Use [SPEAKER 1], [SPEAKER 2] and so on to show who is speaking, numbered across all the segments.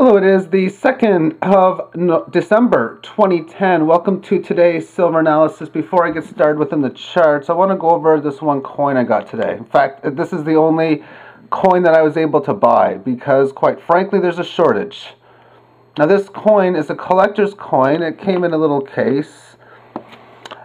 [SPEAKER 1] Hello, it is the 2nd of December 2010. Welcome to today's silver analysis. Before I get started within the charts, I want to go over this one coin I got today. In fact, this is the only coin that I was able to buy because, quite frankly, there's a shortage. Now, this coin is a collector's coin. It came in a little case.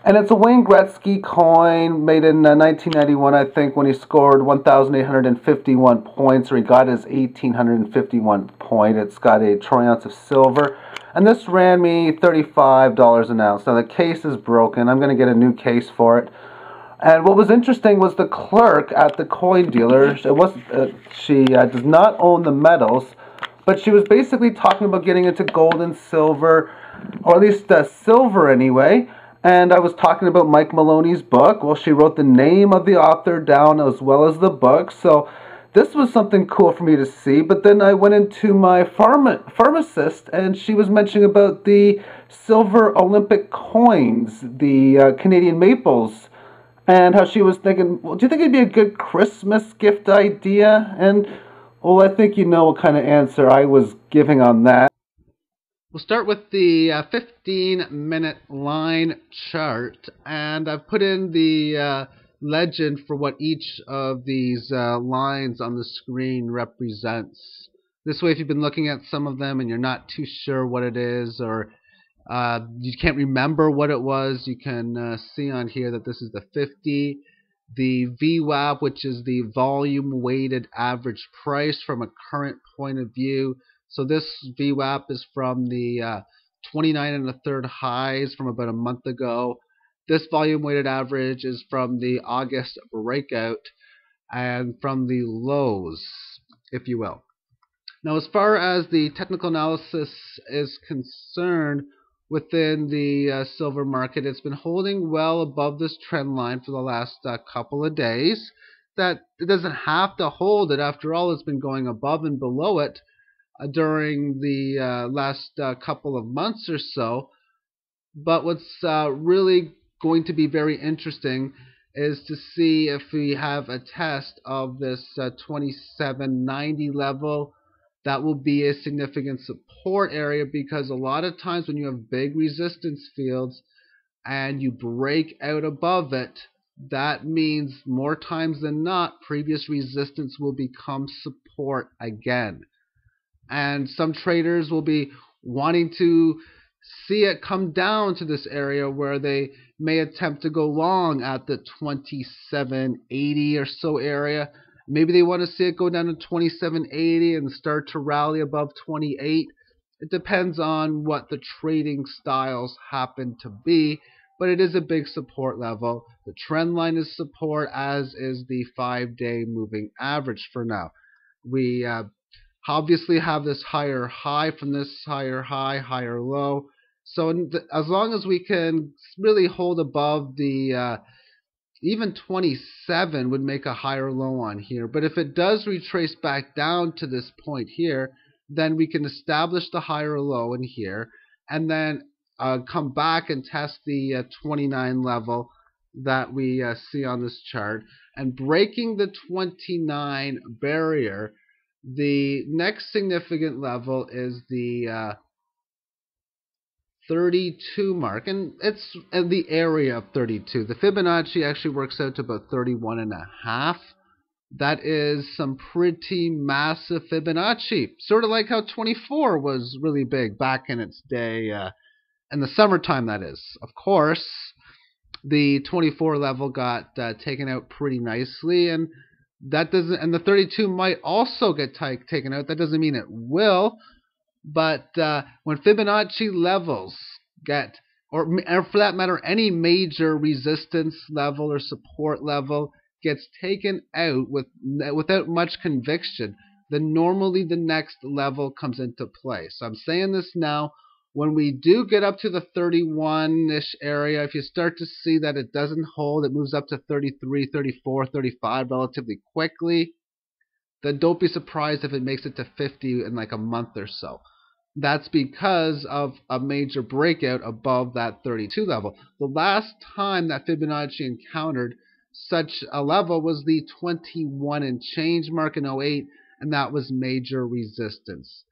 [SPEAKER 1] And it's a Wayne Gretzky coin made in 1991, I think, when he scored 1,851 points, or he got his 1,851 point. It's got a troy ounce of silver. And this ran me $35 an ounce. Now, the case is broken. I'm going to get a new case for it. And what was interesting was the clerk at the coin dealer. She does not own the metals, but she was basically talking about getting into gold and silver, or at least silver anyway. And I was talking about Mike Maloney's book. Well, she wrote the name of the author down as well as the book. So this was something cool for me to see. But then I went into my pharmacist, and she was mentioning about the silver Olympic coins, the Canadian maples, and how she was thinking, well, do you think it'd be a good Christmas gift idea? And, well, I think you know what kind of answer I was giving on that.
[SPEAKER 2] We'll start with the 15-minute line chart, and I've put in the legend for what each of these lines on the screen represents. This way, if you've been looking at some of them and you're not too sure what it is, or you can't remember what it was, you can see on here that this is the 50, the VWAP, which is the volume weighted average price from a current point of view. So this VWAP is from the 29 1/3 highs from about a month ago. This volume weighted average is from the August breakout and from the lows, if you will. Now, as far as the technical analysis is concerned within the silver market, it's been holding well above this trend line for the last couple of days. That it doesn't have to hold it. After all, it's been going above and below it during the last couple of months or so. But what's really going to be very interesting is to see if we have a test of this 2790 level. That will be a significant support area, because a lot of times when you have big resistance fields and you break out above it, that means more times than not previous resistance will become support again. And some traders will be wanting to see it come down to this area where they may attempt to go long at the 2780 or so area. Maybe they want to see it go down to 2780 and start to rally above 28. It depends on what the trading styles happen to be, but it is a big support level. The trend line is support, as is the 5-day moving average for now. We obviously have this higher high from this higher high, higher low. So as long as we can really hold above the even 27 would make a higher low on here. But if it does retrace back down to this point here, then we can establish the higher low in here, and then come back and test the 29 level that we see on this chart. And breaking the 29 barrier, the next significant level is the 32 mark, and it's in the area of 32. The Fibonacci actually works out to about 31.5. That is some pretty massive Fibonacci, sort of like how 24 was really big back in its day, in the summertime, that is. Of course, the 24 level got taken out pretty nicely, and that doesn't, and the 32 might also get taken out. That doesn't mean it will, but when Fibonacci levels get, or for that matter, any major resistance level or support level gets taken out without much conviction, then normally the next level comes into play. So I'm saying this now. When we do get up to the 31-ish area, if you start to see that it doesn't hold, it moves up to 33, 34, 35 relatively quickly, then don't be surprised if it makes it to 50 in like a month or so. That's because of a major breakout above that 32 level. The last time that Fibonacci encountered such a level was the 21 and change mark in '08, and that was major resistance.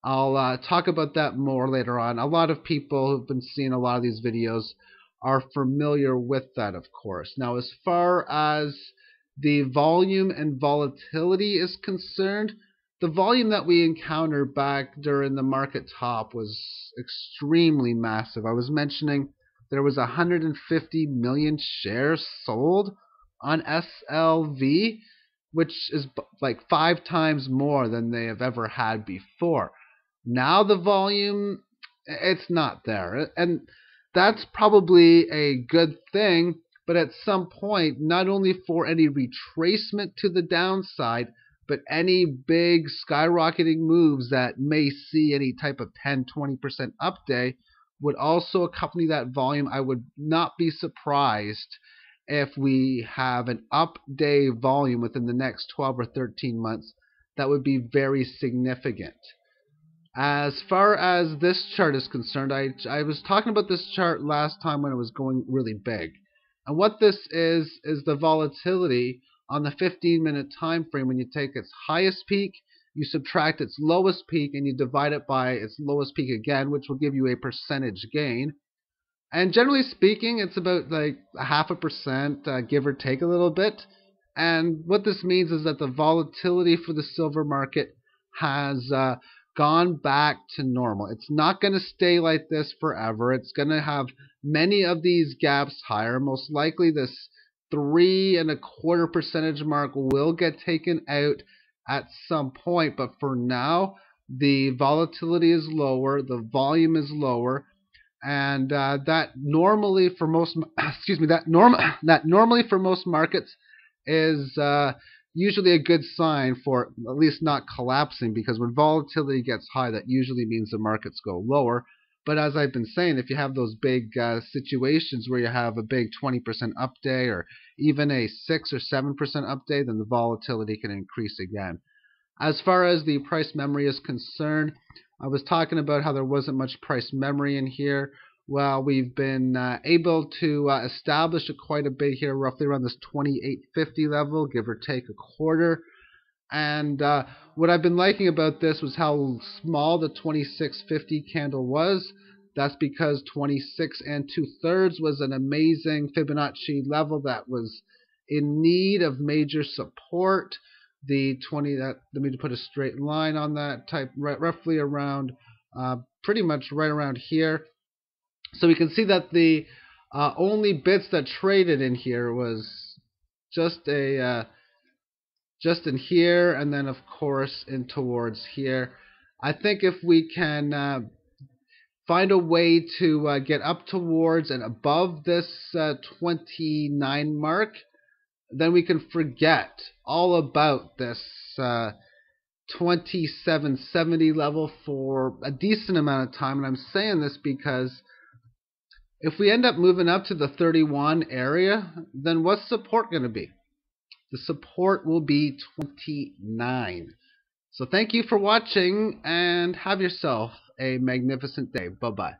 [SPEAKER 2] I'll talk about that more later on. A lot of people who've been seeing a lot of these videos are familiar with that, of course. Now, as far as the volume and volatility is concerned, the volume that we encountered back during the market top was extremely massive. I was mentioning there was 150 million shares sold on SLV, which is like 5 times more than they have ever had before. Now the volume, it's not there. And that's probably a good thing, but at some point, not only for any retracement to the downside, but any big skyrocketing moves that may see any type of 10-20% up day would also accompany that volume. I would not be surprised if we have an up day volume within the next 12 or 13 months. That would be very significant. As far as this chart is concerned, I was talking about this chart last time when it was going really big. And what this is the volatility on the 15-minute time frame. When you take its highest peak, you subtract its lowest peak, and you divide it by its lowest peak again, which will give you a percentage gain. And generally speaking, it's about like 0.5%, give or take a little bit. And what this means is that the volatility for the silver market has gone back to normal. It's not going to stay like this forever. It's going to have many of these gaps higher. Most likely this 3.25% mark will get taken out at some point. But for now, the volatility is lower, the volume is lower, and that normally for most that normally for most markets is usually a good sign for at least not collapsing, because when volatility gets high, that usually means the markets go lower. But as I've been saying, if you have those big situations where you have a big 20% up day or even a 6 or 7% up day, then the volatility can increase again. As far as the price memory is concerned, I was talking about how there wasn't much price memory in here. Well, we've been able to establish quite a bit here, roughly around this 28.50 level, give or take a quarter. And what I've been liking about this was how small the 26.50 candle was. That's because 26 2/3 was an amazing Fibonacci level that was in need of major support. The 20, let me put a straight line on that, type roughly around, pretty much right around here. So we can see that the only bits that traded in here was just just in here, and then of course in towards here. I think if we can find a way to get up towards and above this 29 mark, then we can forget all about this 2770 level for a decent amount of time. And I'm saying this because if we end up moving up to the 31 area, then what's support going to be? The support will be 29. So thank you for watching, and have yourself a magnificent day. Bye-bye.